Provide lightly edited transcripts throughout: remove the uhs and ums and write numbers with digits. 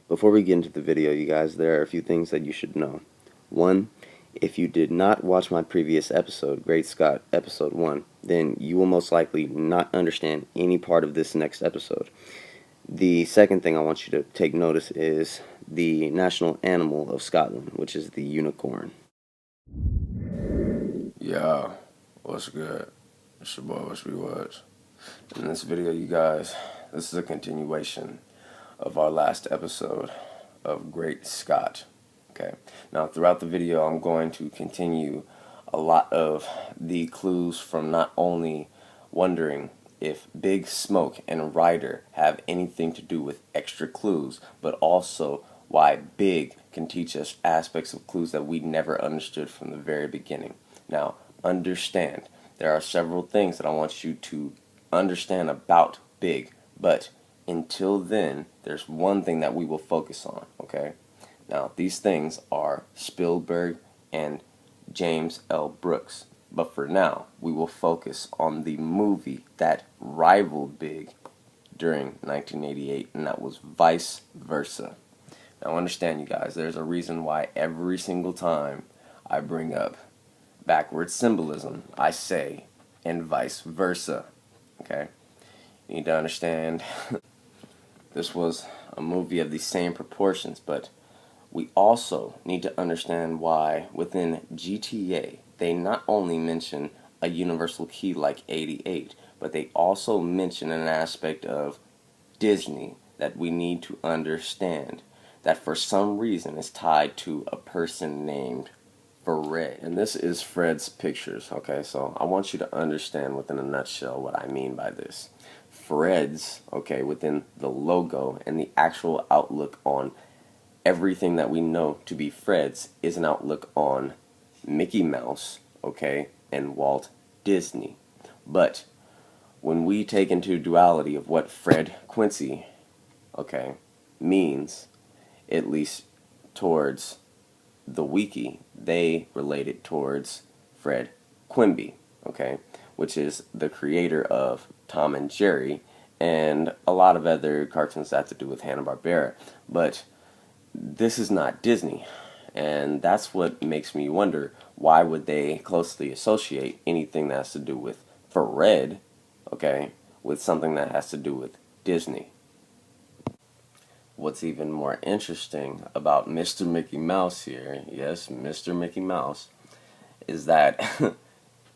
Before we get into the video, you guys, there are a few things that you should know. One, if you did not watch my previous episode, Great Scott, episode 1, then you will most likely not understand any part of this next episode. The second thing I want you to take notice is the national animal of Scotland, which is the unicorn. Yo, what's good? It's your boy Woodz. In this video, you guys, this is a continuation of our last episode of Great Scott. Okay, now throughout the video, I'm going to continue a lot of the clues from not only wondering if Big Smoke and Ryder have anything to do with extra clues, but also why Big can teach us aspects of clues that we never understood from the very beginning. Now, understand, there are several things that I want you to understand about Big, but until then, there's one thing that we will focus on, okay? Now, these things are Spielberg and James L. Brooks, but for now, we will focus on the movie that rivaled Big during 1988, and that was Vice Versa. Now, understand, you guys, there's a reason why every single time I bring up backwards symbolism, I say, and vice versa, okay? You need to understand this was a movie of the same proportions, but we also need to understand why within GTA, they not only mention a universal key like 88, but they also mention an aspect of Disney that we need to understand, that for some reason is tied to a person named Fred. And this is Fred's pictures, okay? So I want you to understand within a nutshell what I mean by this. Fred's, okay, within the logo and the actual outlook on everything that we know to be Fred's is an outlook on Mickey Mouse, okay, and Walt Disney. But when we take into duality of what Fred Quincy, okay, means, at least towards the wiki, they relate it towards Fred Quimby, okay, which is the creator of Tom and Jerry and a lot of other cartoons that have to do with Hanna-Barbera. But this is not Disney, and that's what makes me wonder, why would they closely associate anything that has to do with Fred, okay, with something that has to do with Disney? What's even more interesting about Mr. Mickey Mouse here, yes, Mr. Mickey Mouse, is that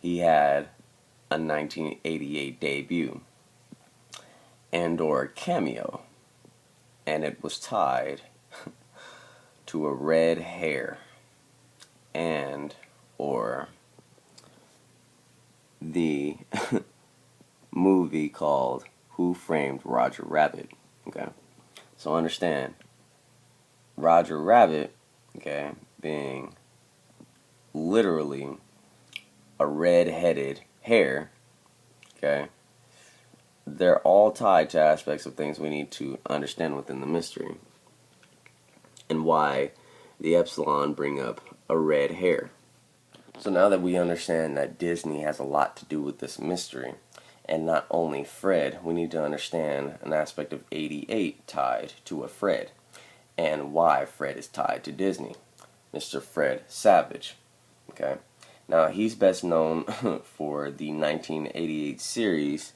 he had a 1988 debut and or cameo, and it was tied to a red hair and or the movie called Who Framed Roger Rabbit, okay? So understand, Roger Rabbit, okay, being literally a red-headed hare, okay, they're all tied to aspects of things we need to understand within the mystery. And why the Epsilon bring up a red hare. So now that we understand that Disney has a lot to do with this mystery, and not only Fred, we need to understand an aspect of 88 tied to a Fred, and why Fred is tied to Disney. Mr. Fred Savage, okay? Now, he's best known for the 1988 series,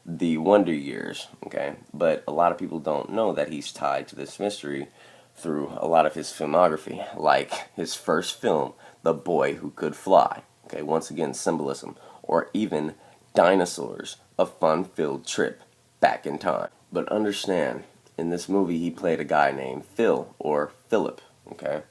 The Wonder Years, okay? But a lot of people don't know that he's tied to this mystery through a lot of his filmography, like his first film, The Boy Who Could Fly, okay? Once again, symbolism, or even Dinosaurs, a fun-filled trip back in time. But understand, in this movie he played a guy named Phil, or Philip, okay?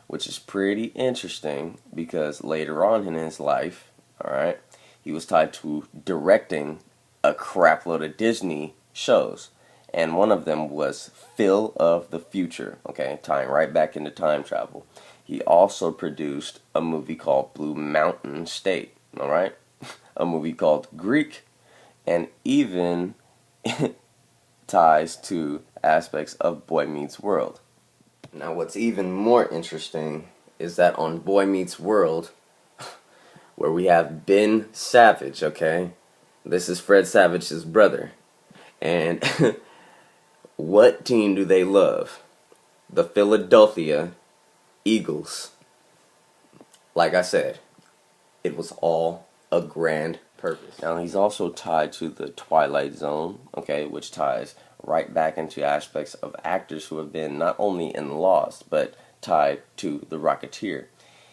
Which is pretty interesting because later on in his life, alright, he was tied to directing a crapload of Disney shows. And one of them was Phil of the Future, okay, tying right back into time travel. He also produced a movie called Blue Mountain State, alright? A movie called Greek, and even ties to aspects of Boy Meets World. Now, what's even more interesting is that on Boy Meets World, where we have Ben Savage, okay? This is Fred Savage's brother. And what team do they love? the Philadelphia Eagles. Like I said, it was all a grand purpose. Now, he's also tied to the Twilight Zone, okay, which ties right back into aspects of actors who have been not only in Lost, but tied to The Rocketeer.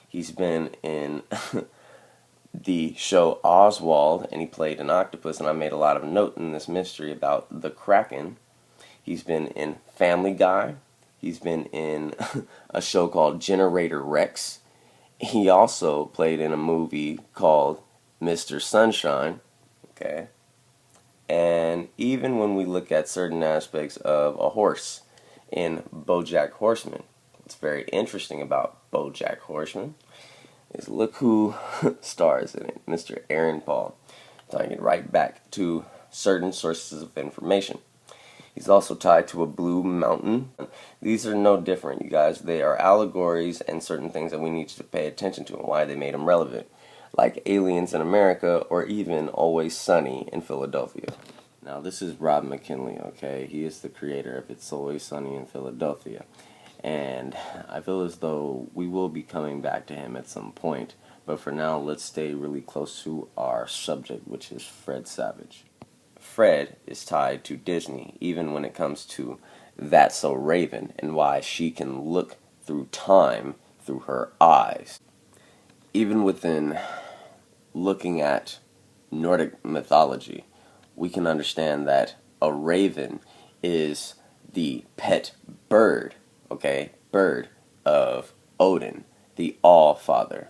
He's been in the show Oswald, and he played an octopus, and I made a lot of note in this mystery about the Kraken. He's been in Family Guy. He's been in a show called Generator Rex. He also played in a movie called Mr. Sunshine, okay? And even when we look at certain aspects of a horse in BoJack Horseman, what's very interesting about BoJack Horseman is look who stars in it, Mr. Aaron Paul, tying it right back to certain sources of information. He's also tied to a blue mountain. These are no different, you guys. They are allegories and certain things that we need to pay attention to and why they made them relevant, like Aliens in America or even Always Sunny in Philadelphia. Now, this is Rob McKinley, okay? He is the creator of It's Always Sunny in Philadelphia. And I feel as though we will be coming back to him at some point. But for now, let's stay really close to our subject, which is Fred Savage. Fred is tied to Disney, even when it comes to That's So Raven and why she can look through time through her eyes. Even within looking at Nordic mythology, we can understand that a raven is the pet bird, okay, bird of Odin, the All-Father.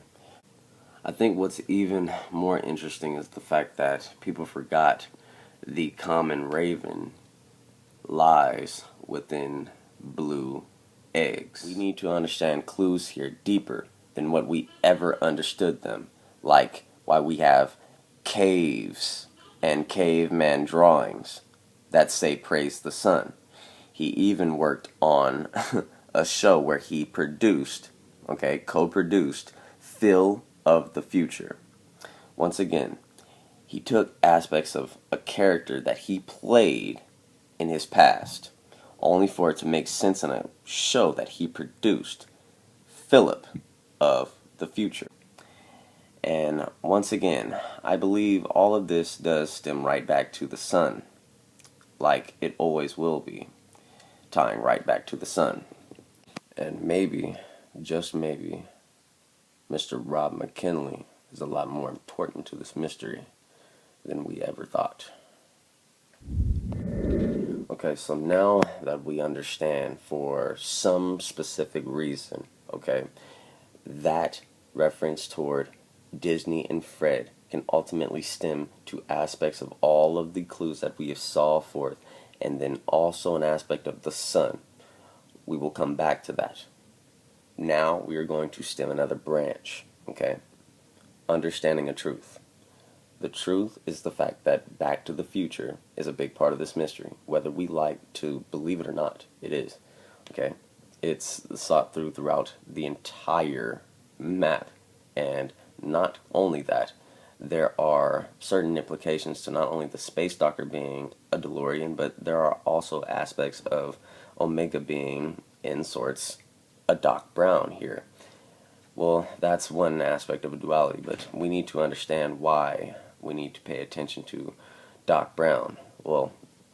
I think what's even more interesting is the fact that people forgot the common raven lies within blue eggs. We need to understand clues here deeper than what we ever understood them, like why we have caves and caveman drawings that say praise the sun. He even worked on a show where he produced, okay, co-produced Phil of the Future. Once again, he took aspects of a character that he played in his past, only for it to make sense in a show that he produced, Philip of the Future. And once again, I believe all of this does stem right back to the sun, like it always will be, tying right back to the sun. And maybe, just maybe, Mr. Rob McKinley is a lot more important to this mystery than we ever thought. Okay, so now that we understand for some specific reason, okay, that reference toward Disney and Fred can ultimately stem to aspects of all of the clues that we have saw forth, and then also an aspect of the sun. We will come back to that. Now we are going to stem another branch, okay? Understanding a truth. The truth is the fact that Back to the Future is a big part of this mystery. Whether we like to believe it or not, it is. Okay? It's sought through throughout the entire map. And not only that, there are certain implications to not only the Space Doctor being a DeLorean, but there are also aspects of Omega being, in sorts, a Doc Brown here. Well, that's one aspect of a duality, but we need to understand why we need to pay attention to Doc Brown. Well,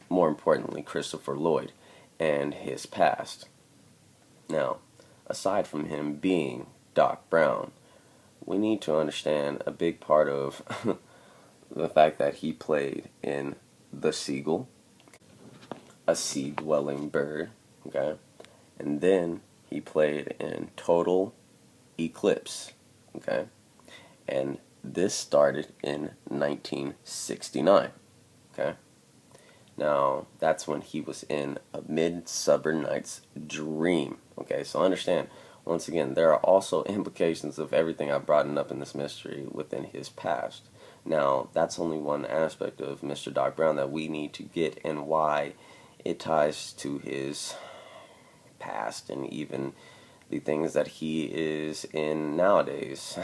more importantly, Christopher Lloyd and his past. Now, aside from him being Doc Brown, we need to understand a big part of the fact that he played in The Seagull, a sea-dwelling bird, okay? And then he played in Total Eclipse, okay? And this started in 1969, okay? Now, that's when he was in A Midsummer Night's Dream, okay? So understand, once again, there are also implications of everything I've brought up in this mystery within his past. Now, that's only one aspect of Mr. Doc Brown that we need to get, and why it ties to his past and even the things that he is in nowadays.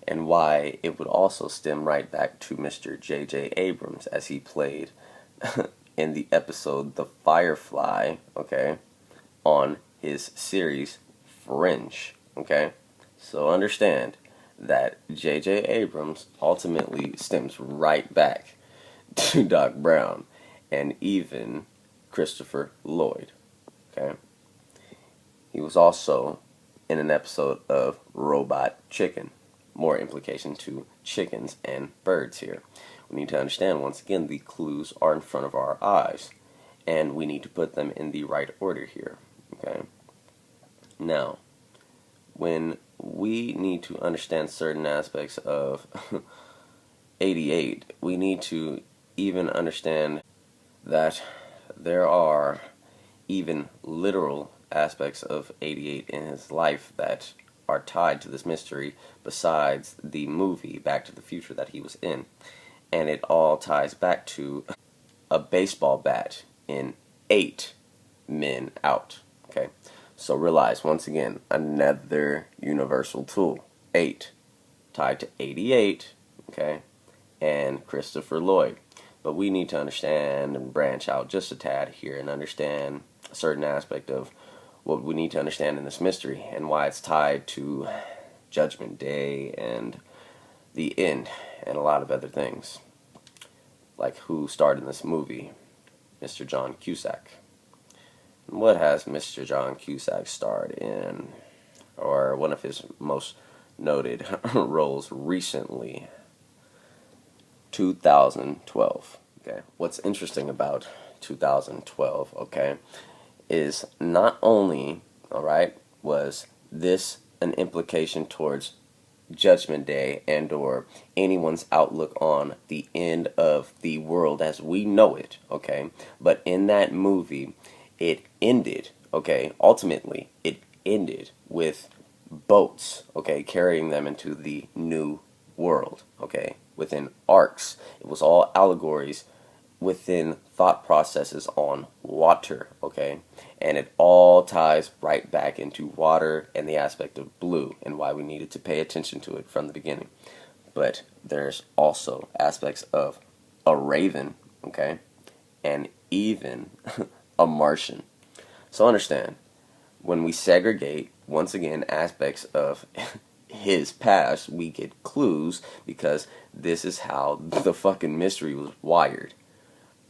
And why it would also stem right back to Mr. J.J. Abrams, as he played in the episode The Firefly, okay, on his series Fringe, okay? So understand that J.J. Abrams ultimately stems right back to Doc Brown and even Christopher Lloyd, okay? He was also in an episode of Robot Chicken. More implication to chickens and birds here. We need to understand, once again, the clues are in front of our eyes, and we need to put them in the right order here, okay? Now, when we need to understand certain aspects of 88, we need to even understand that there are even literal aspects of 88 in his life that are tied to this mystery besides the movie Back to the Future that he was in. And it all ties back to a baseball bat in 8 Men Out. Okay, so realize, once again, another universal tool. 8 tied to 88, okay, and Christopher Lloyd. But we need to understand and branch out just a tad here and understand a certain aspect of what we need to understand in this mystery and why it's tied to Judgment Day and the end and a lot of other things. Like who starred in this movie? Mr. John Cusack. And what has Mr. John Cusack starred in? Or one of his most noted roles recently? 2012. Okay. What's interesting about 2012, okay, is not only, alright, was this an implication towards Judgment Day and or anyone's outlook on the end of the world as we know it, okay, but in that movie it ended, okay, ultimately it ended with boats, okay, carrying them into the new world, okay, within arcs. It was all allegories within thought processes on water, okay? And it all ties right back into water and the aspect of blue and why we needed to pay attention to it from the beginning. But there's also aspects of a raven, okay? And even a Martian. So understand, when we segregate, once again, aspects of his past, we get clues because this is how the fucking mystery was wired.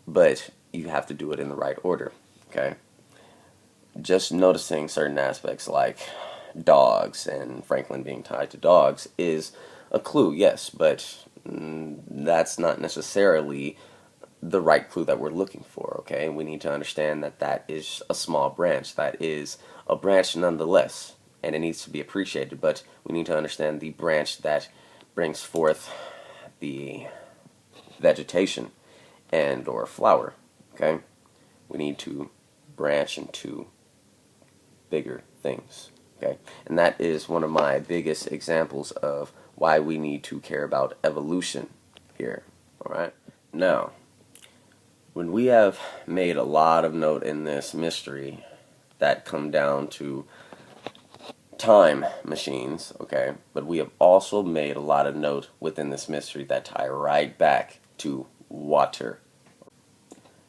But you have to do it in the right order, okay? Just noticing certain aspects like dogs and Franklin being tied to dogs is a clue, yes, but that's not necessarily the right clue that we're looking for, okay? We need to understand that that is a small branch. That is a branch nonetheless, and it needs to be appreciated, but we need to understand the branch that brings forth the vegetation and or flower, okay? We need to branch into bigger things, okay? And that is one of my biggest examples of why we need to care about evolution here, alright? Now, when we have made a lot of note in this mystery that come down to time machines, okay, but we have also made a lot of note within this mystery that tie right back to water.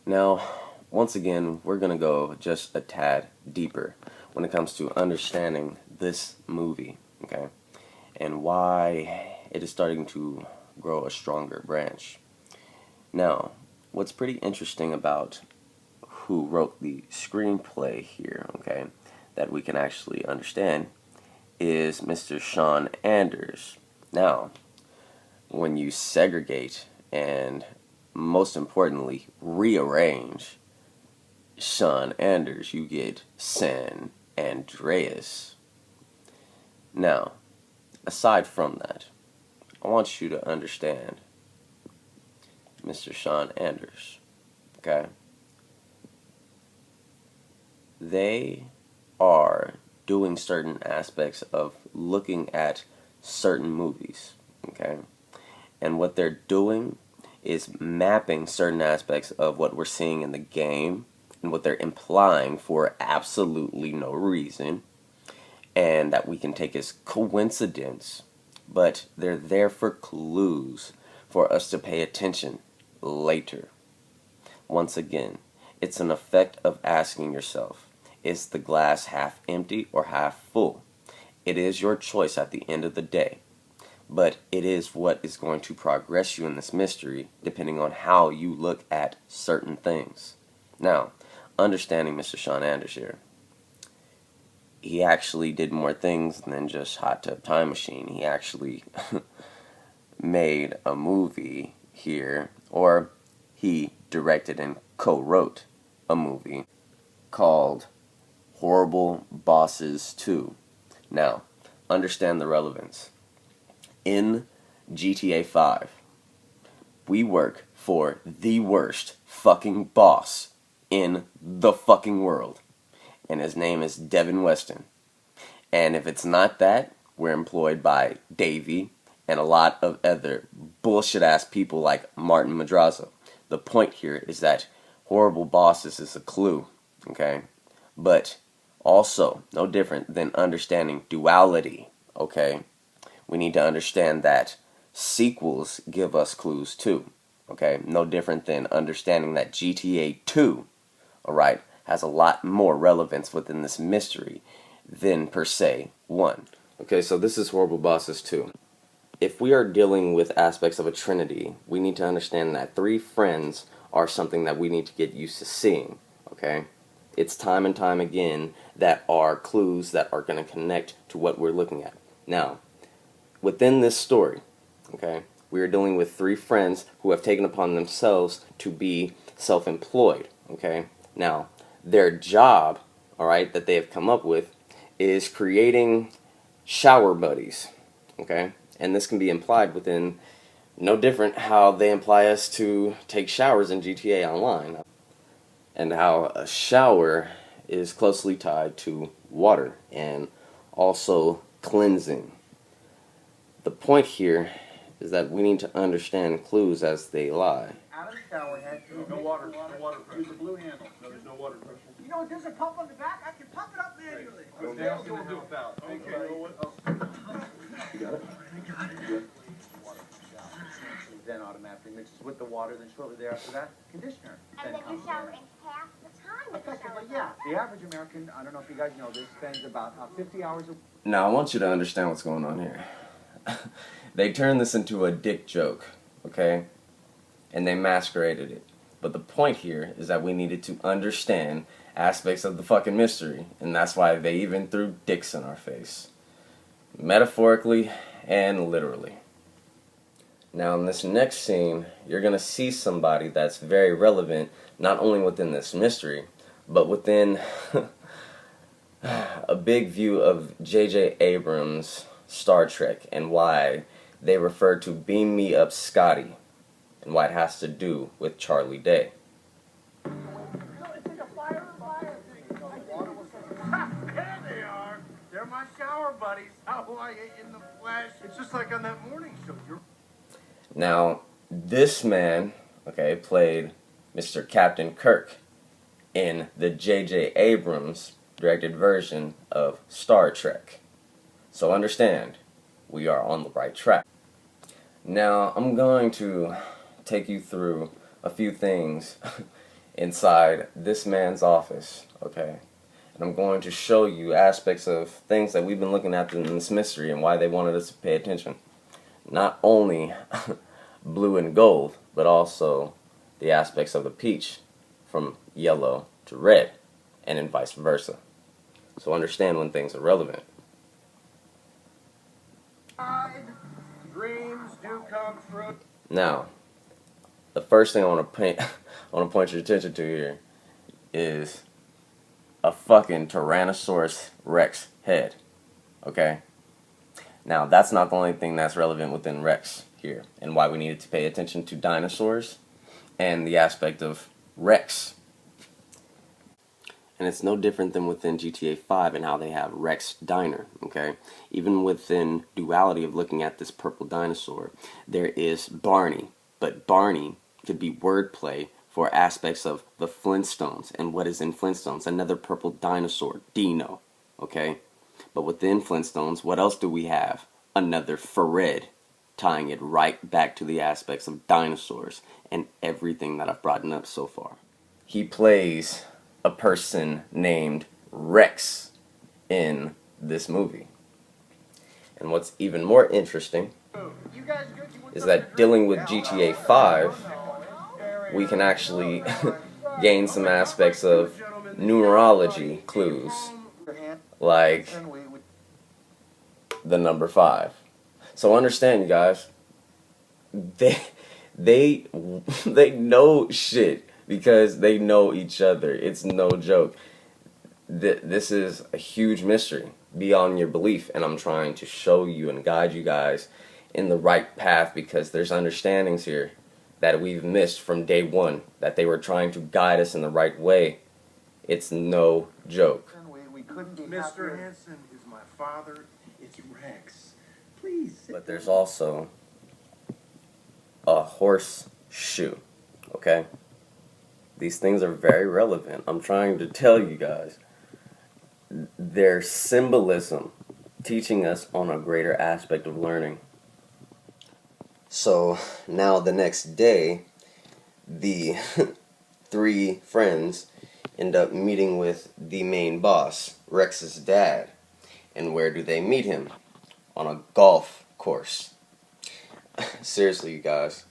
Now, once again, we're going to go just a tad deeper when it comes to understanding this movie, okay, and why it is starting to grow a stronger branch. Now, what's pretty interesting about who wrote the screenplay here, okay, that we can actually understand is Mr. Sean Anders. Now, when you segregate and most importantly rearrange Sean Anders, you get San Andreas. Now, aside from that, I want you to understand Mr. Sean Anders, okay? They are doing certain aspects of looking at certain movies, okay? And what they're doing is mapping certain aspects of what we're seeing in the game and what they're implying for absolutely no reason, and that we can take as coincidence, but they're there for clues for us to pay attention later. Once again, it's an effect of asking yourself, Is the glass half empty or half full? It is your choice at the end of the day. But it is what is going to progress you in this mystery, depending on how you look at certain things. Now, understanding Mr. Sean Anders here, he actually did more things than just Hot Tub Time Machine. He actually made a movie here, or he directed and co-wrote a movie called Horrible Bosses 2. Now, understand the relevance. In GTA 5, we work for the worst fucking boss in the fucking world. And his name is Devin Weston. And if it's not that, we're employed by Davey and a lot of other bullshit-ass people like Martin Madrazo. The point here is that Horrible Bosses is a clue, okay? But also, no different than understanding duality, okay? We need to understand that sequels give us clues too, okay? No different than understanding that GTA 2, alright, has a lot more relevance within this mystery than per se 1. Okay, so this is Horrible Bosses 2. If we are dealing with aspects of a trinity, we need to understand that 3 friends are something that we need to get used to seeing, okay? It's time and time again that are clues that are going to connect to what we're looking at. Now, within this story, okay, we are dealing with 3 friends who have taken upon themselves to be self-employed, okay? Now, their job, alright, that they have come up with is creating shower buddies, okay? And this can be implied within no different how they imply us to take showers in GTA Online, and how a shower is closely tied to water and also cleansing. The point here is that we need to understand clues as they lie. Out of the shower head. No water. No water pressure. Use the blue handle. No, there's no water pressure. You know, there's a pump on the back. I can pump it up manually. Go down, so we'll do it without. Okay. You got it? Then automatically mixes with the water. Then shortly thereafter that, conditioner. And then you shower in half the time that you shower. Effectively, yeah. The average American, I don't know if you guys know this, spends about 50 hours a week. Now, I want you to understand what's going on here. They turned this into a dick joke, okay? And they masqueraded it. But the point here is that we needed to understand aspects of the fucking mystery, and that's why they even threw dicks in our face. Metaphorically and literally. Now, in this next scene, you're going to see somebody that's very relevant, not only within this mystery, but within a big view of J.J. Abrams' Star Trek, and why they refer to Beam Me Up Scotty, and why it has to do with Charlie Day. There they are. They're my shower buddies. How are you in the flesh? It's just like on that morning show. Now, this man, okay, played Mr. Captain Kirk in the J.J. Abrams directed version of Star Trek. So understand, we are on the right track. Now, I'm going to take you through a few things inside this man's office, okay? And I'm going to show you aspects of things that we've been looking at in this mystery and why they wanted us to pay attention. Not only blue and gold, but also the aspects of the peach from yellow to red, and then vice versa. So understand when things are relevant. Dreams do come true. Now, the first thing I want to point your attention to here is a fucking Tyrannosaurus Rex head. Okay? Now, that's not the only thing that's relevant within Rex here, and why we needed to pay attention to dinosaurs and the aspect of Rex. And it's no different than within GTA 5 and how they have Rex Diner, okay? Even within duality of looking at this purple dinosaur, there is Barney. But Barney could be wordplay for aspects of the Flintstones. And what is in Flintstones? Another purple dinosaur, Dino, okay? But within Flintstones, what else do we have? Another Fred, tying it right back to the aspects of dinosaurs and everything that I've brought up so far. He plays a person named Rex in this movie. And what's even more interesting is that dealing with GTA 5, we can actually gain some aspects of numerology clues, like the number 5. So understand, you guys, they know shit because they know each other. It's no joke. This is a huge mystery beyond your belief, and I'm trying to show you and guide you guys in the right path, because there's understandings here that we've missed from day one, that they were trying to guide us in the right way. It's no joke. We couldn't be Mr. happier. Hanson is my father. It's Rex. Please. But there's also a horseshoe, okay? These things are very relevant. I'm trying to tell you guys. Their symbolism teaching us on a greater aspect of learning. So now the next day, the 3 friends end up meeting with the main boss, Rex's dad. And where do they meet him? On a golf course. Seriously, you guys,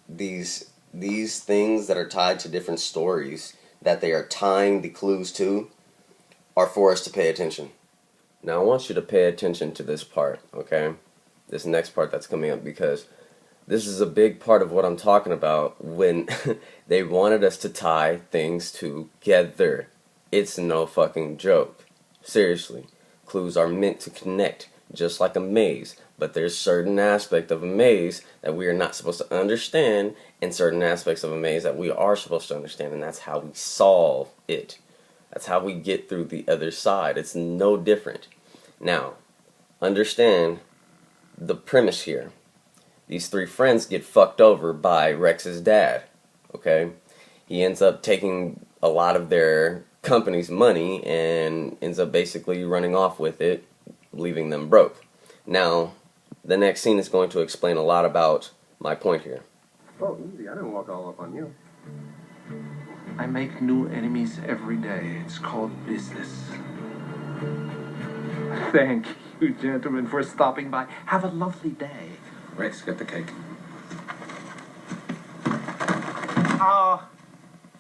these things that are tied to different stories that they are tying the clues to are for us to pay attention. Now I want you to pay attention to this part, okay? This next part that's coming up, because this is a big part of what I'm talking about when they wanted us to tie things together. It's no fucking joke. Seriously, clues are meant to connect, just like a maze. But there's certain aspect of a maze that we are not supposed to understand, and certain aspects of a maze that we are supposed to understand, and that's how we solve it. That's how we get through the other side. It's no different. Now, understand the premise here. These 3 friends get fucked over by Rex's dad, okay? He ends up taking a lot of their company's money and ends up basically running off with it, leaving them broke. Now, the next scene is going to explain a lot about my point here. Oh, easy. I didn't walk all up on you. I make new enemies every day. It's called business. Thank you, gentlemen, for stopping by. Have a lovely day. Rex, get the cake.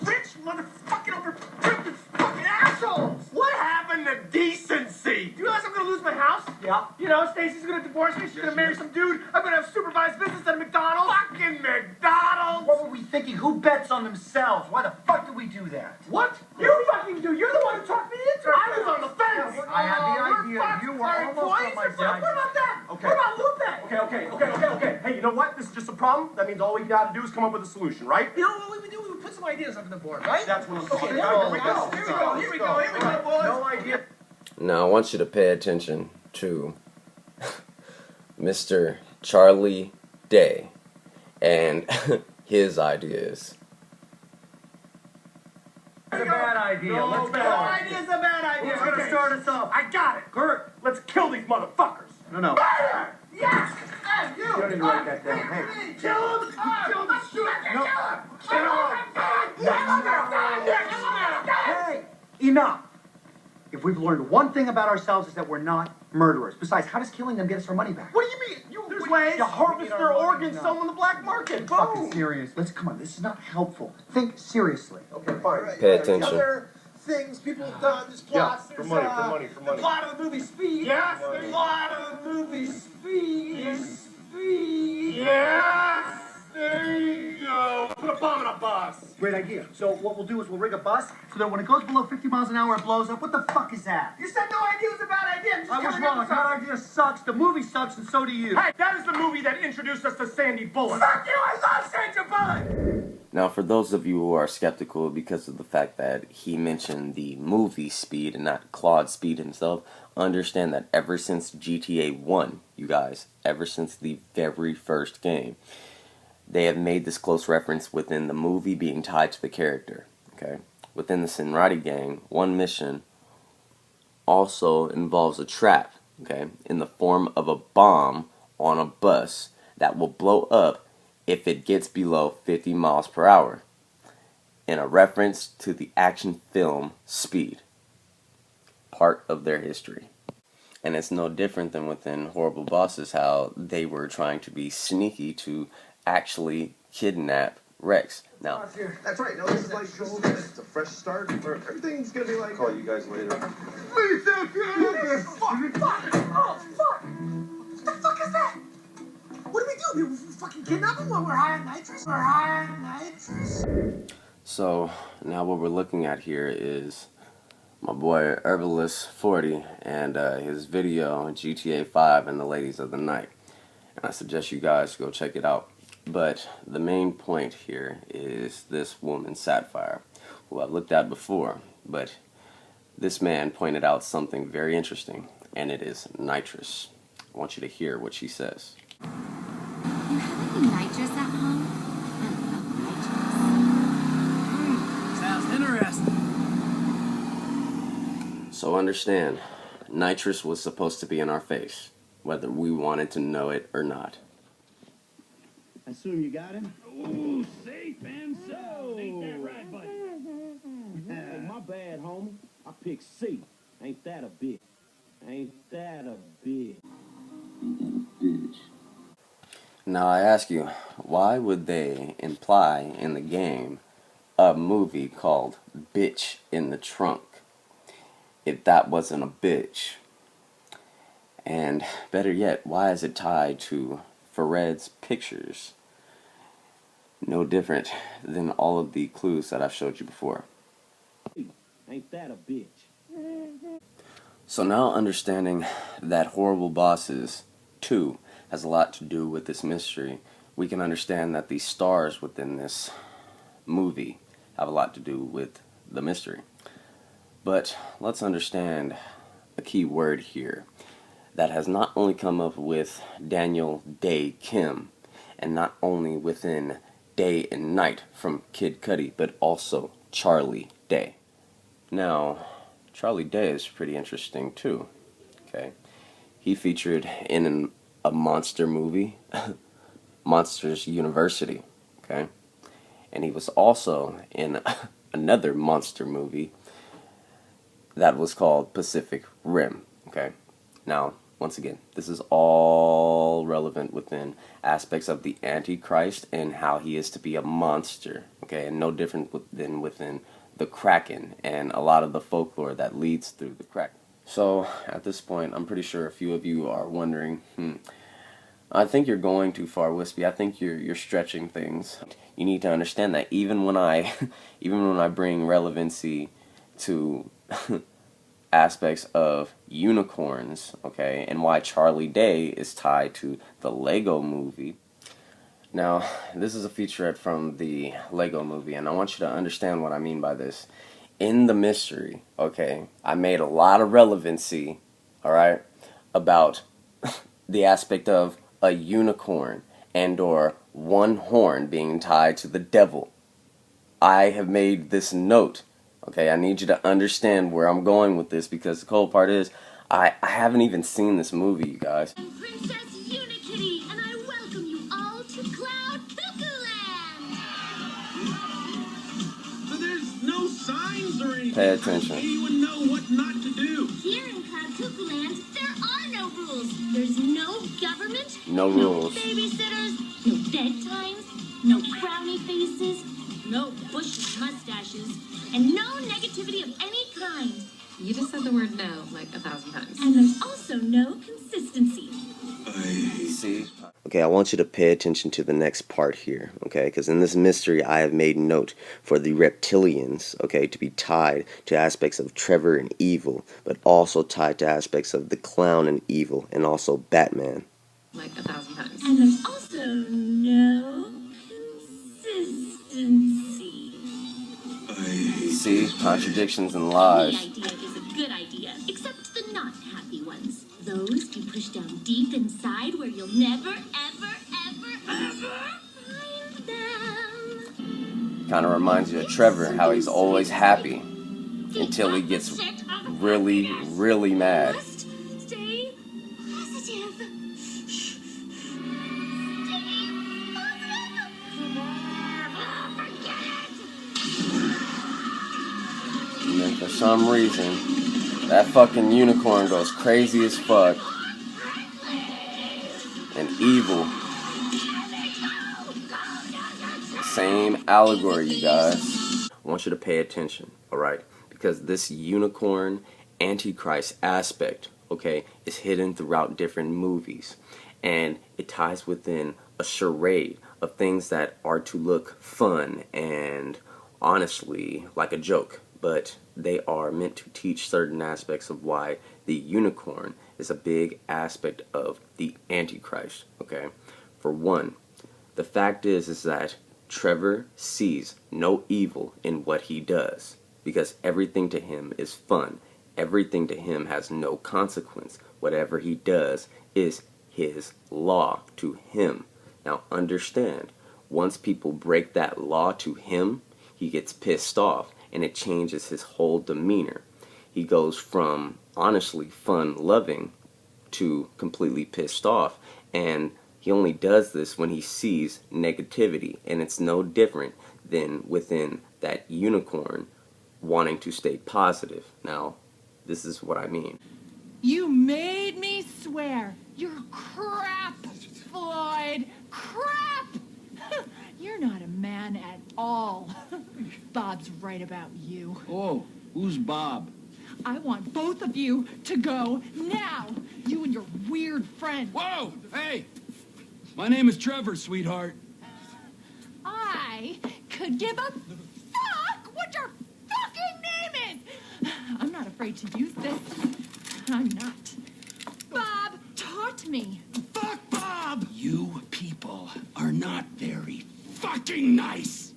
Rich motherfucking over stupid fucking assholes! What happened to decency? Do you realize I'm gonna lose my house? Yeah. You know, Stacy's gonna divorce me, she's gonna marry some dude, I'm gonna have supervised business at a McDonald's. Fucking McDonald's! What were we thinking? Who bets on themselves? Why the fuck did we do that? What? You fucking do! You're the one who talked me into it! I was on the fence! I had the idea. You were Our almost on employees my are fucked. side. What about that? Okay. What about Lupe? Okay. Hey, you know what? This is just a problem. That means all we gotta do is come up with a solution, right? You know what we would do? We would put some ideas up on the board, right? That's what I'm Okay, saying. here Here we go, boys. No idea. Now I want you to pay attention to Mr. Charlie Day and his ideas. It's a bad idea. Let's go. Your idea's a bad idea. Who's gonna start us off? I got it. Kurt, let's kill these motherfuckers. No. Murder! Yes! Hey, you! You don't need to write that down. Hey. Kill him! Kill him! Shoot him! No. Kill him! Hey, enough. If we've learned one thing about ourselves, is that we're not murderers. Besides, how does killing them get us our money back? What do you mean? There's ways. You harvest their organs, sell them on the black market. Fucking Boom. serious. Come on. This is not helpful. Think seriously. Okay, fine. Pay attention. Other things people have done, there's plots, for there's, money. The plot of the movie Speed. Yes, The there's- plot of the movie Speed. Speed. Yes, there you go. Put a bomb in a bus. Great idea. So what we'll do is we'll rig a bus so that when it goes below 50 miles an hour, it blows up. What the fuck is that? You said no idea was a bad idea. I'm just I was coming up wrong. with That something. idea sucks. The movie sucks, and so do you. Hey, that is the movie that introduced us to Sandy Bullock. Fuck you! I love Sandra Bullock. Now, for those of you who are skeptical because of the fact that he mentioned the movie Speed and not Claude Speed himself, understand that ever since GTA 1, you guys, ever since the very first game, they have made this close reference within the movie being tied to the character, okay? Within the Sinrati gang, one mission also involves a trap, okay, in the form of a bomb on a bus that will blow up if it gets below 50 miles per hour, in a reference to the action film Speed. part of their history. And it's no different than within Horrible Bosses, how they were trying to be sneaky to actually kidnap Rex. Now, That's right. No, this is like it's a fresh start. Where everything's gonna be like. Call you guys later. Fuck! Fuck! Oh, fuck! What the fuck is that? What do? We fucking kidnap him when we're high on nitrous? We're high on nitrous. so now what we're looking at here is my boy Herbalist 40 and his video GTA 5 and the Ladies of the Night. And I suggest you guys go check it out. But the main point here is this woman, Sapphire, who I've looked at before. But this man pointed out something very interesting, and it is nitrous. I want you to hear what she says. You have any nitrous at home? I love nitrous. Sounds interesting. So understand, nitrous was supposed to be in our face, whether we wanted to know it or not. I assume you got him? Ooh, safe and so. Ain't that right, buddy? Hey, my bad, homie. I picked C. Ain't that a bitch? Ain't that a bitch? Now I ask you, why would they imply in the game a movie called Bitch in the Trunk if that wasn't a bitch? And better yet, why is it tied to Fared's pictures? No different than all of the clues that I've showed you before. Ain't that a bitch? So now understanding that Horrible Bosses 2 has a lot to do with this mystery, we can understand that the stars within this movie have a lot to do with the mystery. But let's understand a key word here that has not only come up with Daniel Day Kim, and not only within Day and Night from Kid Cudi, but also Charlie Day. Now, Charlie Day is pretty interesting too. Okay, he featured in a monster movie, Monsters University. Okay, and he was also in another monster movie that was called Pacific Rim. Okay, now once again, this is all relevant within aspects of the Antichrist and how he is to be a monster. Okay, and no different than within the Kraken and a lot of the folklore that leads through the Kraken. So at this point, I'm pretty sure a few of you are wondering, I think you're going too far, Whispy. I think you're stretching things. You need to understand that even when I bring relevancy to aspects of unicorns, okay, and why Charlie Day is tied to the Lego movie. Now, this is a featurette from the Lego movie, and I want you to understand what I mean by this. In the mystery, okay, I made a lot of relevancy, alright, about the aspect of a unicorn and or one horn being tied to the devil. I have made this note. Okay, I need you to understand where I'm going with this, because the cool part is I haven't even seen this movie, you guys. I'm Princess Unikitty, and I welcome you all to Cloud Cuckoo Land. So there's no signs or anything. Pay attention. How do you even know what not to do? Here in Cloud Cuckoo Land, there are no rules. There's no government, No rules. no babysitters, no bedtimes, no frowny faces, no bushy mustaches, and no negativity of any kind. You just said the word no like 1,000 times. And there's also no consistency. See? Okay, I want you to pay attention to the next part here, okay? Because in this mystery, I have made note for the reptilians, okay, to be tied to aspects of Trevor and evil, but also tied to aspects of the clown and evil, and also Batman. Like 1,000 times. And there's also no consistency. See? Contradictions and Any lies. idea is a good idea, except the not happy ones. Those you push down deep inside where you'll never, ever, ever, ever find them. Kind of reminds you of Trevor, how he's always happy until he gets really, really mad. Must stay positive. Stay positive. Forget it. And then for some reason, That fucking unicorn goes crazy as fuck. And evil. Same allegory, you guys. I want you to pay attention, alright? Because this unicorn antichrist aspect, okay, is hidden throughout different movies. And it ties within a charade of things that are to look fun and honestly like a joke. But they are meant to teach certain aspects of why the unicorn is a big aspect of the antichrist, okay? For one, the fact is that Trevor sees no evil in what he does because everything to him is fun. Everything to him has no consequence. Whatever he does is his law to him. Now understand, once people break that law to him, he gets pissed off and it changes his whole demeanor. He goes from honestly fun-loving to completely pissed off, and he only does this when he sees negativity, and it's no different than within that unicorn wanting to stay positive. Now, this is what I mean. You made me swear. You're crap, Floyd. Crap! You're not a man at all. Bob's right about you. Oh, who's Bob? I want both of you to go now. You and your weird friend. Whoa! Hey! My name is Trevor, sweetheart. I could give a fuck what your fucking name is. I'm not afraid to use this. I'm not. Bob taught me. Fuck Bob! You people are not very fucking nice.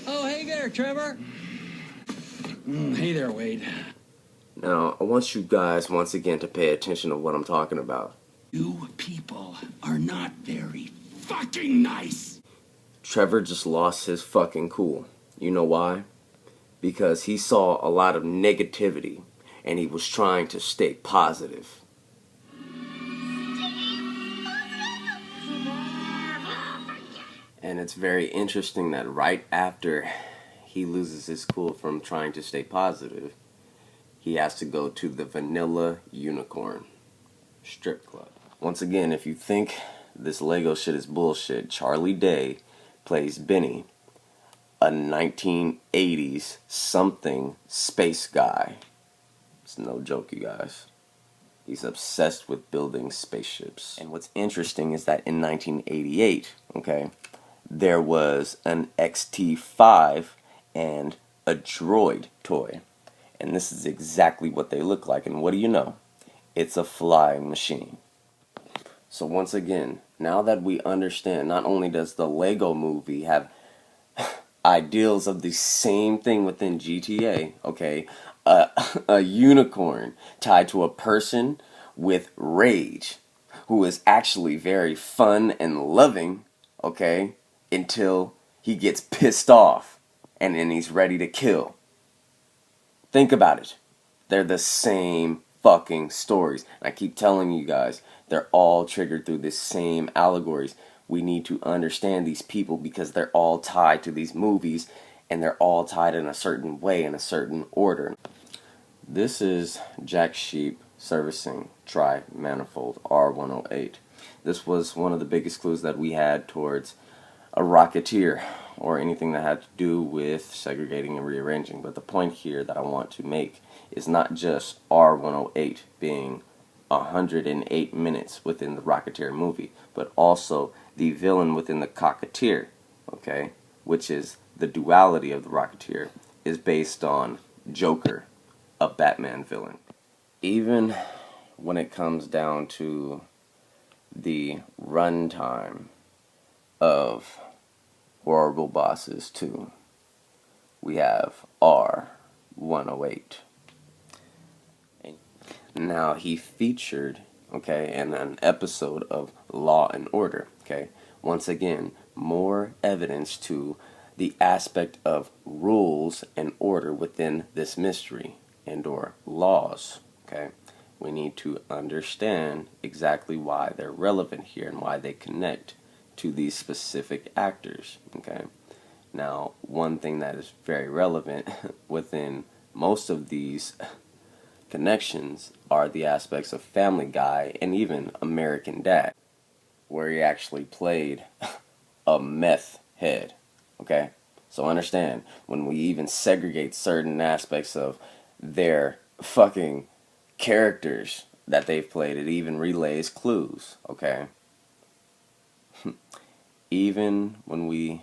Oh, hey there, Trevor. Hey there, Wade. Now, I want you guys once again to pay attention to what I'm talking about. You people are not very fucking nice. Trevor just lost his fucking cool. You know why? Because he saw a lot of negativity and he was trying to stay positive. And it's very interesting that right after he loses his cool from trying to stay positive, he has to go to the Vanilla Unicorn strip club. Once again, if you think this Lego shit is bullshit, Charlie Day plays Benny, a 1980s something space guy. It's no joke, you guys. He's obsessed with building spaceships. And what's interesting is that in 1988, okay, there was an XT5 and a droid toy. And this is exactly what they look like. And what do you know? It's a flying machine. So once again, now that we understand, not only does the Lego movie have ideals of the same thing within GTA, okay, a unicorn tied to a person with rage who is actually very fun and loving, okay, until he gets pissed off and then he's ready to kill. Think about it. They're the same fucking stories. And I keep telling you guys, they're all triggered through this same allegories. We need to understand these people because they're all tied to these movies and they're all tied in a certain way, in a certain order. This is Jack Sheep servicing tri-manifold R108. This was one of the biggest clues that we had towards a Rocketeer or anything that had to do with segregating and rearranging. But the point here that I want to make is not just R108 being 108 minutes within the Rocketeer movie, but also the villain within the Cocketeer, okay, which is the duality of the Rocketeer, is based on Joker, a Batman villain. Even when it comes down to the runtime of Horrible Bosses 2, we have R108. Now, he featured, okay, in an episode of Law and Order, okay, once again, more evidence to the aspect of rules and order within this mystery and or laws, okay. we need to understand exactly why they're relevant here and why they connect to these specific actors, okay? Now, one thing that is very relevant within most of these connections are the aspects of Family Guy and even American Dad, where he actually played a meth head, okay? So understand, when we even segregate certain aspects of their fucking characters that they've played, it even relays clues, okay? Even when we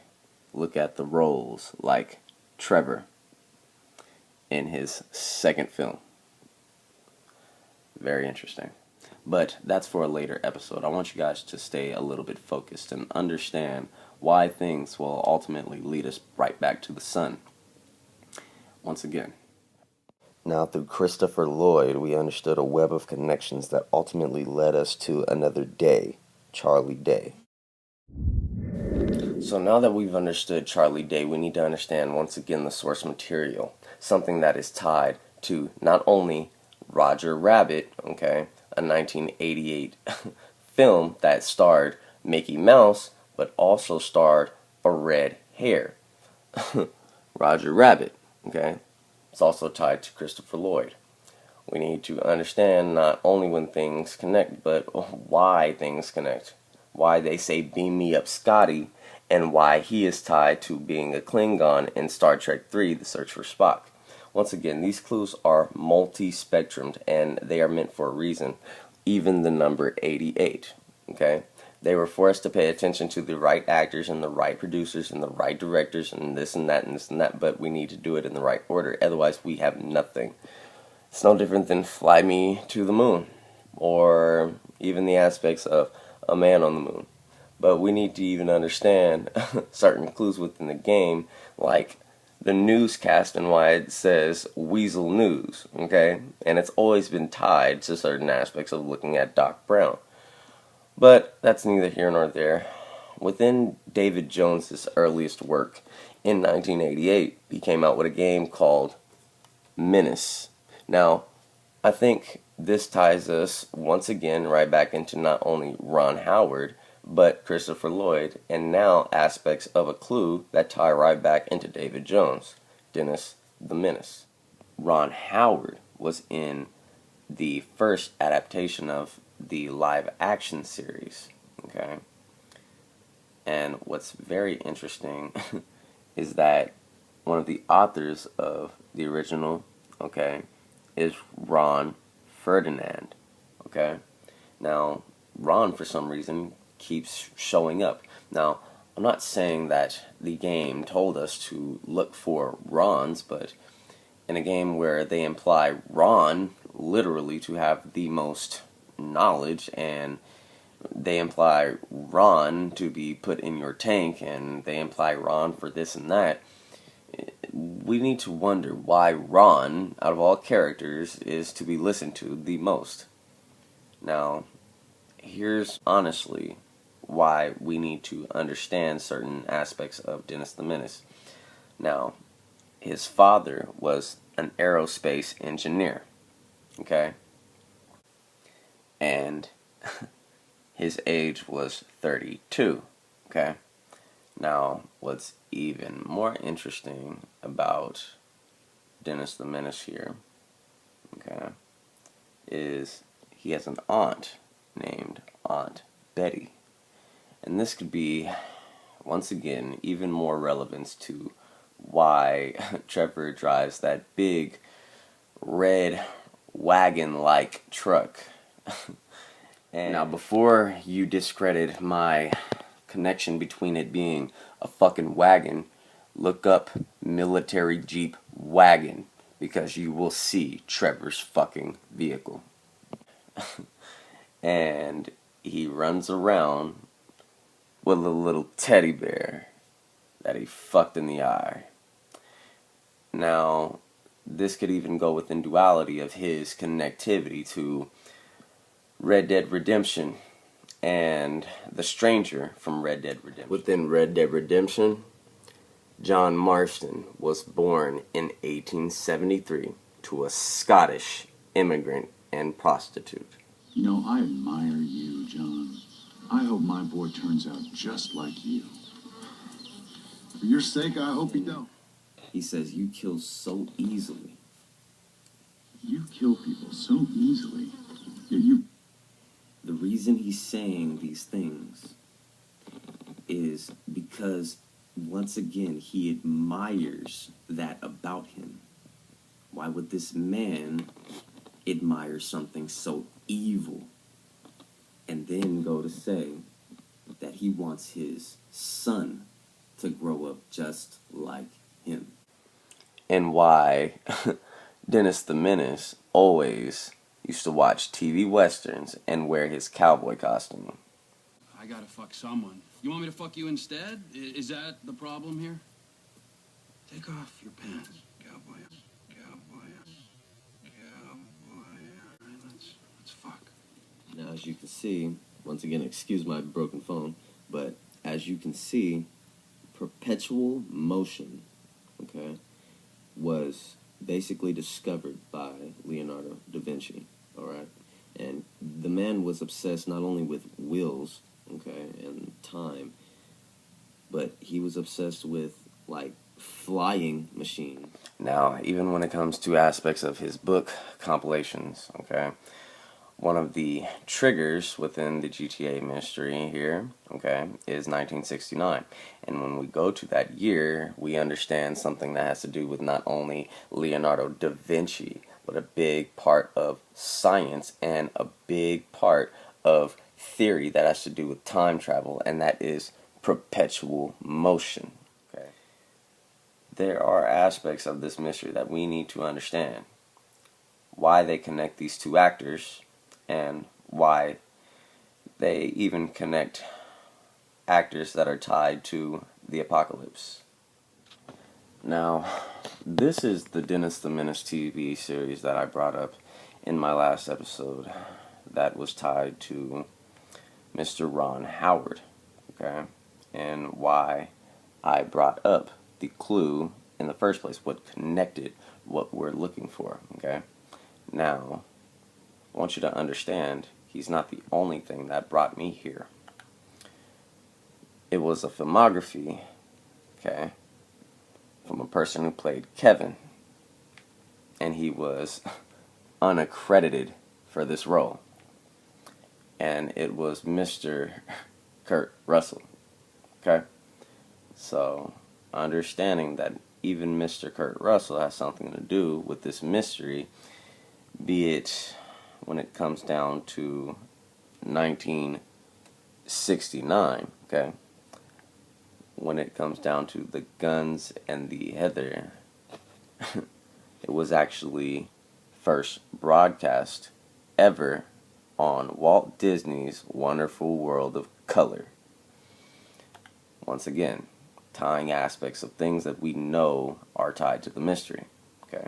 look at the roles like Trevor in his second film. Very interesting. But that's for a later episode. I want you guys to stay a little bit focused and understand why things will ultimately lead us right back to the sun. Once again. Now, through Christopher Lloyd, we understood a web of connections that ultimately led us to another Day, Charlie Day. So now that we've understood Charlie Day, we need to understand once again the source material. Something that is tied to not only Roger Rabbit, okay, a 1988 film that starred Mickey Mouse, but also starred a red hair. Roger Rabbit, okay? It's also tied to Christopher Lloyd. We need to understand not only when things connect, but why things connect. Why they say beam me up Scotty, and why he is tied to being a Klingon in Star Trek III, The Search for Spock. Once again, these clues are multi-spectrumed, and they are meant for a reason. Even the number 88, okay? They were for us to pay attention to the right actors and the right producers and the right directors and this and that and this and that, but we need to do it in the right order. Otherwise, we have nothing. It's no different than Fly Me to the Moon, or even the aspects of A Man on the Moon. But we need to even understand certain clues within the game, like the newscast and why it says Weasel News, okay? And it's always been tied to certain aspects of looking at Doc Brown. But that's neither here nor there. Within David Jones's earliest work, in 1988, he came out with a game called Menace. Now, I think this ties us once again right back into not only Ron Howard, but Christopher Lloyd, and now aspects of a clue that tie right back into David Jones, Dennis the Menace. Ron Howard was in the first adaptation of the live action series, okay? And what's very interesting is that one of the authors of the original, okay, is Ron Ferdinand, okay? Now, Ron, for some reason, keeps showing up. Now, I'm not saying that the game told us to look for Rons, but in a game where they imply Ron literally to have the most knowledge, and they imply Ron to be put in your tank, and they imply Ron for this and that, we need to wonder why Ron, out of all characters, is to be listened to the most. Now, here's honestly why we need to understand certain aspects of Dennis the Menace. Now, his father was an aerospace engineer, okay? And his age was 32, okay? Now, what's even more interesting about Dennis the Menace here, okay, is he has an aunt named Aunt Betty. And this could be, once again, even more relevance to why Trevor drives that big red wagon-like truck. And now, before you discredit my connection between it being a fucking wagon, look up military Jeep wagon, because you will see Trevor's fucking vehicle. And he runs around with a little teddy bear that he fucked in the eye. Now, this could even go within duality of his connectivity to Red Dead Redemption and the stranger from Red Dead Redemption. Within Red Dead Redemption, John Marston was born in 1873 to a Scottish immigrant and prostitute. You know, I admire you, John. I hope my boy turns out just like you. For your sake, I hope he don't. He says you kill so easily. You kill people so easily. Yet you... The reason he's saying these things is because, once again, he admires that about him. Why would this man admire something so evil and then go to say that he wants his son to grow up just like him? And why Dennis the Menace always used to watch TV westerns and wear his cowboy costume. I gotta fuck someone. You want me to fuck you instead? Is that the problem here? Take off your pants, cowboy. Cowboy. Cowboy. All right, let's fuck. Now, as you can see, once again, excuse my broken phone, but as you can see, perpetual motion, okay, was basically discovered by Leonardo da Vinci, all right? And the man was obsessed not only with wheels, okay, and time, but he was obsessed with, like, flying machines. Now, even when it comes to aspects of his book compilations, okay, one of the triggers within the GTA mystery here, okay, is 1969. And when we go to that year, we understand something that has to do with not only Leonardo da Vinci, but a big part of science and a big part of theory that has to do with time travel, and that is perpetual motion. Okay. There are aspects of this mystery that we need to understand. Why they connect these two actors, and why they even connect actors that are tied to the apocalypse. Now, this is the Dennis the Menace TV series that I brought up in my last episode that was tied to Mr. Ron Howard, okay? And why I brought up the clue in the first place, what connected what we're looking for, okay? Now, I want you to understand, he's not the only thing that brought me here. It was a filmography, okay, from a person who played Kevin, and he was unaccredited for this role. And it was Mr. Kurt Russell, okay? So, understanding that even Mr. Kurt Russell has something to do with this mystery, be it when it comes down to 1969, okay? When it comes down to the guns and the heather, it was actually first broadcast ever on Walt Disney's Wonderful World of Color. Once again, tying aspects of things that we know are tied to the mystery, okay?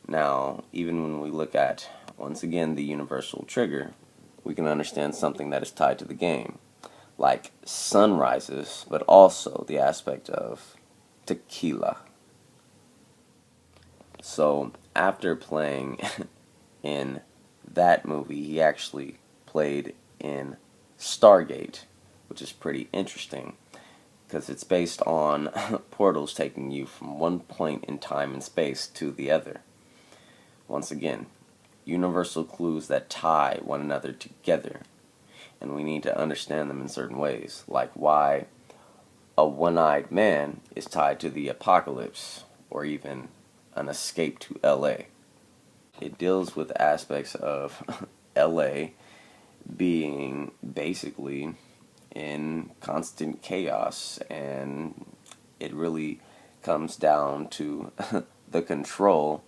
Now, even when we look at, once again, the universal trigger, we can understand something that is tied to the game, like sunrises, but also the aspect of tequila. So, after playing in that movie, he actually played in Stargate, which is pretty interesting, because it's based on portals taking you from one point in time and space to the other. Once again, universal clues that tie one another together, and we need to understand them in certain ways, like why a one-eyed man is tied to the apocalypse, or even an escape to LA. It deals with aspects of LA being basically in constant chaos, and it really comes down to the control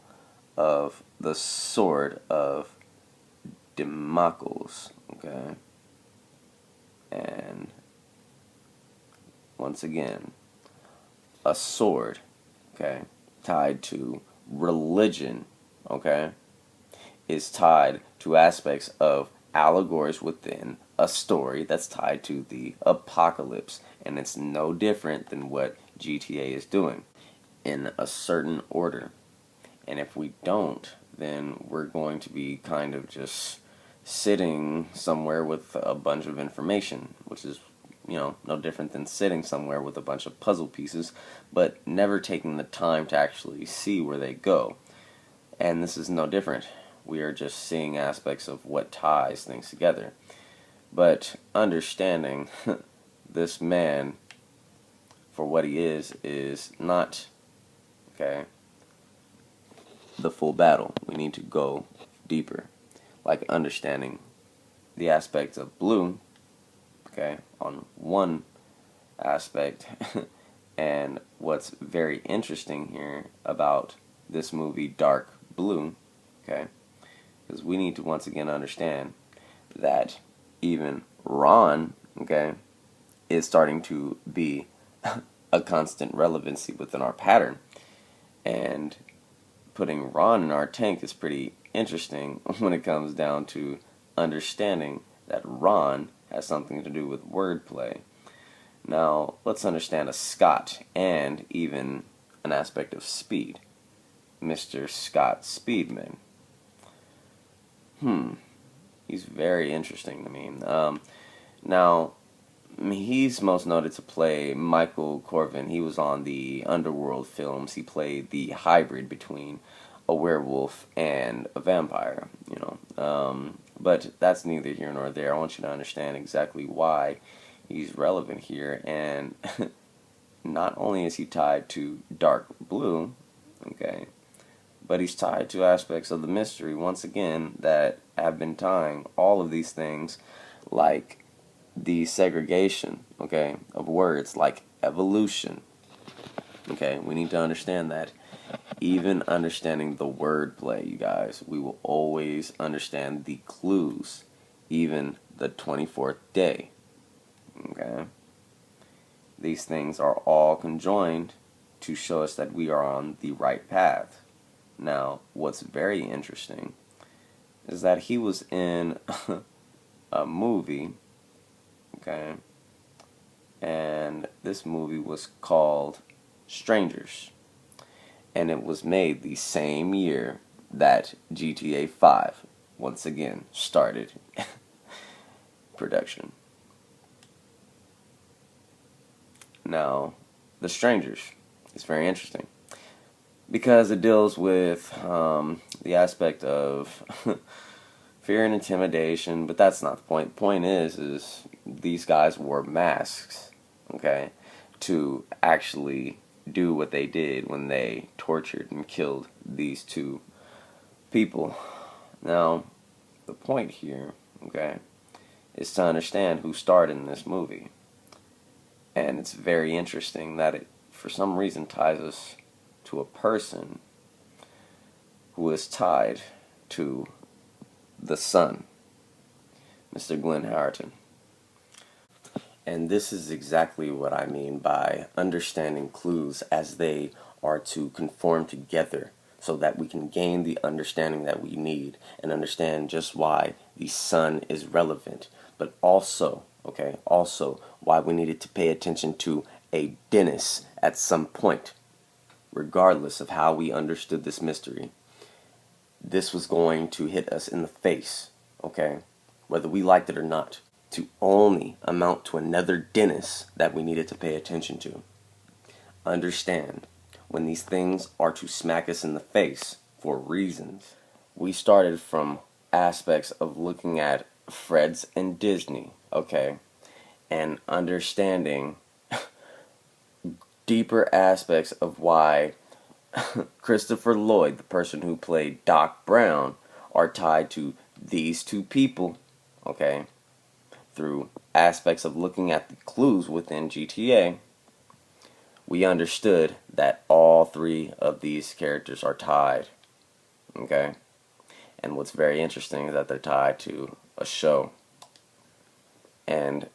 of the sword of Damocles, okay? And once again, a sword, okay, tied to religion, okay, is tied to aspects of allegories within a story that's tied to the apocalypse, and it's no different than what GTA is doing in a certain order. And if we don't then we're going to be kind of just sitting somewhere with a bunch of information, which is, no different than sitting somewhere with a bunch of puzzle pieces, but never taking the time to actually see where they go. And this is no different. We are just seeing aspects of what ties things together. But understanding this man for what he is not, okay, the full battle. We need to go deeper. Like understanding the aspects of blue, okay, on one aspect. And what's very interesting here about this movie, Dark Blue, okay, because we need to once again understand that even Ron, okay, is starting to be a constant relevancy within our pattern. And putting Ron in our tank is pretty interesting when it comes down to understanding that Ron has something to do with wordplay. Now, let's understand a Scott and even an aspect of speed. Mr. Scott Speedman. He's very interesting to me. Now, he's most noted to play Michael Corvin. He was on the Underworld films. He played the hybrid between a werewolf and a vampire, But that's neither here nor there. I want you to understand exactly why he's relevant here. And not only is he tied to Dark Blue, okay, but he's tied to aspects of the mystery, once again, that have been tying all of these things, like the segregation, okay, of words, like evolution. Okay, we need to understand that. Even understanding the wordplay, you guys, we will always understand the clues, even the 24th day. Okay? These things are all conjoined to show us that we are on the right path. Now, what's very interesting is that he was in a movie, okay, and this movie was called Strangers, and it was made the same year that GTA 5 once again started production. Now, The Strangers is very interesting because it deals with the aspect of fear and intimidation, but that's not the point. The point is these guys wore masks, okay, to actually do what they did when they tortured and killed these two people. Now, the point here, okay, is to understand who starred in this movie. And it's very interesting that it, for some reason, ties us to a person who is tied to the sun, Mr. Glenn Howerton. And this is exactly what I mean by understanding clues as they are to conform together so that we can gain the understanding that we need and understand just why the sun is relevant, but also, okay, also why we needed to pay attention to a dentist at some point, regardless of how we understood this mystery. This was going to hit us in the face, okay, whether we liked it or not, to only amount to another dentist that we needed to pay attention to. Understand, when these things are to smack us in the face for reasons, we started from aspects of looking at Fred's and Disney, okay, and understanding deeper aspects of why Christopher Lloyd, the person who played Doc Brown, are tied to these two people, okay, through aspects of looking at the clues within GTA. We understood that all three of these characters are tied, okay? And what's very interesting is that they're tied to a show. And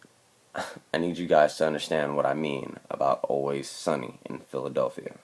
I need you guys to understand what I mean about Always Sunny in Philadelphia.